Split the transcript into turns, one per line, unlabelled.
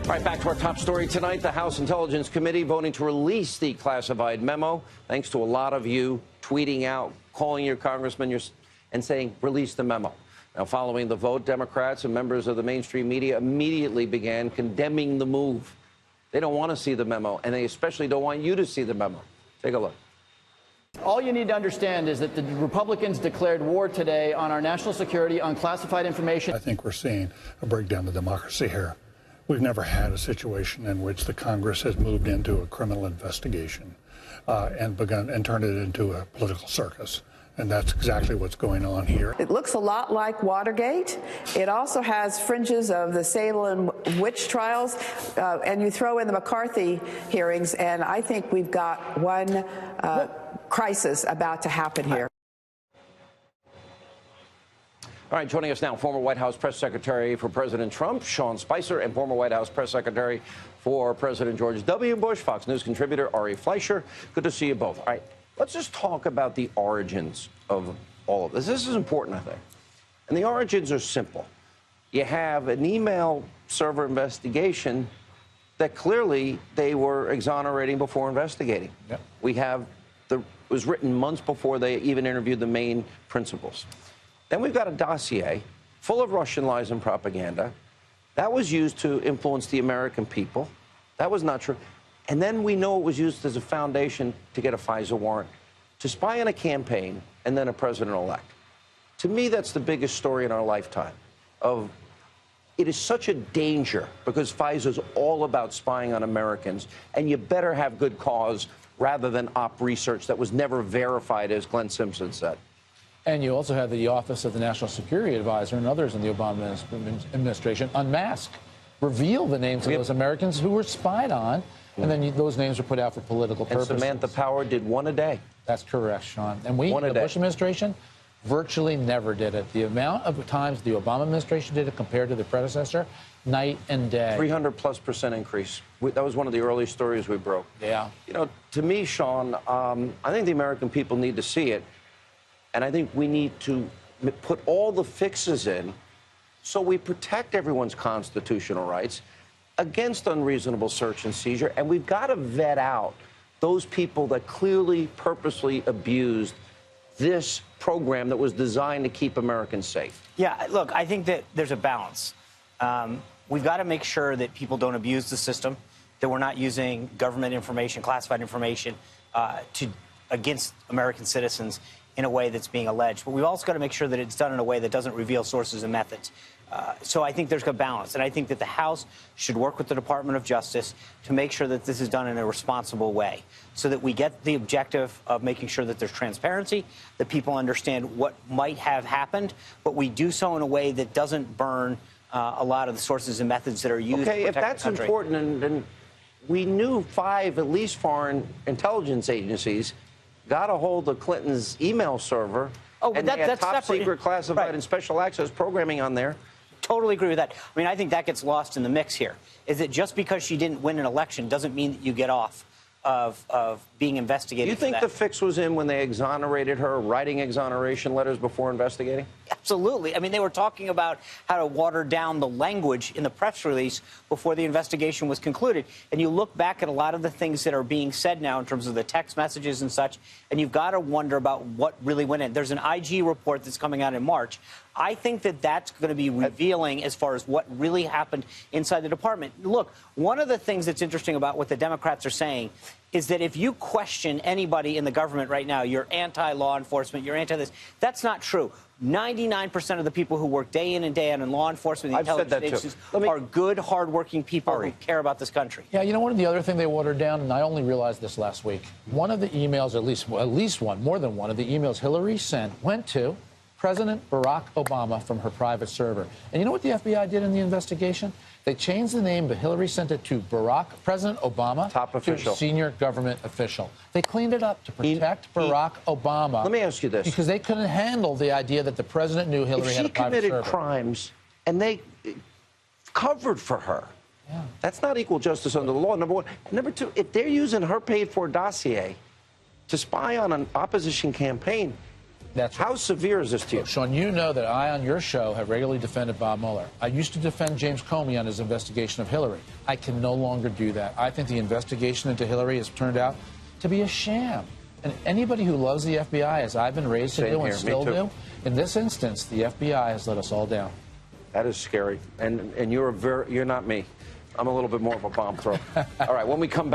All right, back to our top story tonight. The House Intelligence Committee voting to release the classified memo, thanks to a lot of you tweeting out, calling your congressman and saying, release the memo. Now, following the vote, Democrats and members of the mainstream media immediately began condemning the move. They don't want to see the memo, and they especially don't want you to see the memo. Take a look.
All you need to understand is that the Republicans declared war today on our national security, on classified information.
I think we're seeing a breakdown of democracy here. We've never had a situation in which the Congress has moved into a criminal investigation and turned it into a political circus. And that's exactly what's going on here.
It looks a lot like Watergate. It also has fringes of the Salem witch trials. And you throw in the McCarthy hearings, and I think we've got one crisis about to happen here.
All right, joining us now, former White House Press Secretary for President Trump, Sean Spicer, and former White House Press Secretary for President George W. Bush, Fox News contributor Ari Fleischer. Good to see you both. All right, let's just talk about the origins of all of this. This is important, I think. And the origins are simple. You have an email server investigation that clearly they were exonerating before investigating. Yep. We have it was written months before they even interviewed the main principals. Then we've got a dossier full of Russian lies and propaganda. That was used to influence the American people. That was not true. And then we know it was used as a foundation to get a FISA warrant, to spy on a campaign, and then a president-elect. To me, that's the biggest story in our lifetime. It is such a danger because FISA is all about spying on Americans, and you better have good cause rather than op research that was never verified, as Glenn Simpson said.
And you also have the Office of the National Security Advisor and others in the Obama administration unmask, reveal the names of those Americans who were spied on, and then those names were put out for political purposes.
And Samantha Power did one a day.
That's correct, Sean. And the Bush administration virtually never did it. The amount of times the Obama administration did it compared to the predecessor, night and day.
300+% increase. That was one of the early stories we broke.
Yeah.
You know, to me, Sean, I think the American people need to see it. And I think we need to put all the fixes in so we protect everyone's constitutional rights against unreasonable search and seizure. And we've got to vet out those people that clearly, purposely abused this program that was designed to keep Americans safe.
Yeah, look, I think that there's a balance. We've got to make sure that people don't abuse the system, that we're not using government information, classified information, against American citizens in a way that's being alleged. But we've also got to make sure that it's done in a way that doesn't reveal sources and methods. So I think there's a balance. And I think that the House should work with the Department of Justice to make sure that this is done in a responsible way so that we get the objective of making sure that there's transparency, that people understand what might have happened, but we do so in a way that doesn't burn a lot of the sources and methods that are used to protect the country.
Okay, if that's important, and we knew 5, at least, foreign intelligence agencies got a hold of Clinton's email server, and they had top secret classified and special access programming on there.
Totally agree with that. I mean, I think that gets lost in the mix here, is that just because she didn't win an election doesn't mean that you get off of being investigated.
You think the fix was in when they exonerated her, writing exoneration letters before investigating?
Absolutely. I mean, they were talking about how to water down the language in the press release before the investigation was concluded. And you look back at a lot of the things that are being said now in terms of the text messages and such, and you've got to wonder about what really went in. There's an IG report that's coming out in March. I think that that's going to be revealing as far as what really happened inside the department. Look, one of the things that's interesting about what the Democrats are saying is that if you question anybody in the government right now, you're anti-law enforcement, you're anti-this, that's not true. 99% of the people who work day in and day out in law enforcement and intelligence agencies are good, hardworking people who care about this country.
Yeah, you know, one of the other things they watered down, and I only realized this last week, one of the emails, at least one, more than one of the emails Hillary sent went to President Barack Obama from her private server. And you know what the FBI did in the investigation? They changed the name, but Hillary sent it to President Obama,
top official,
to senior government official. They cleaned it up to protect Barack Obama.
Let me ask you this.
Because they couldn't handle the idea that the president knew Hillary had a private server.
If she committed crimes and they covered for her, that's not equal justice under the law, number one. Number two, if they're using her paid-for dossier to spy on an opposition campaign,
That's right.
How severe is this to you?
Sean, you know that I, on your show, have regularly defended Bob Mueller. I used to defend James Comey on his investigation of Hillary. I can no longer do that. I think the investigation into Hillary has turned out to be a sham. And anybody who loves the FBI, as I've been raised to do and still do, in this instance, the FBI has let us all down.
That is scary. And you're not me. I'm a little bit more of a bomb thrower. All right, when we come back.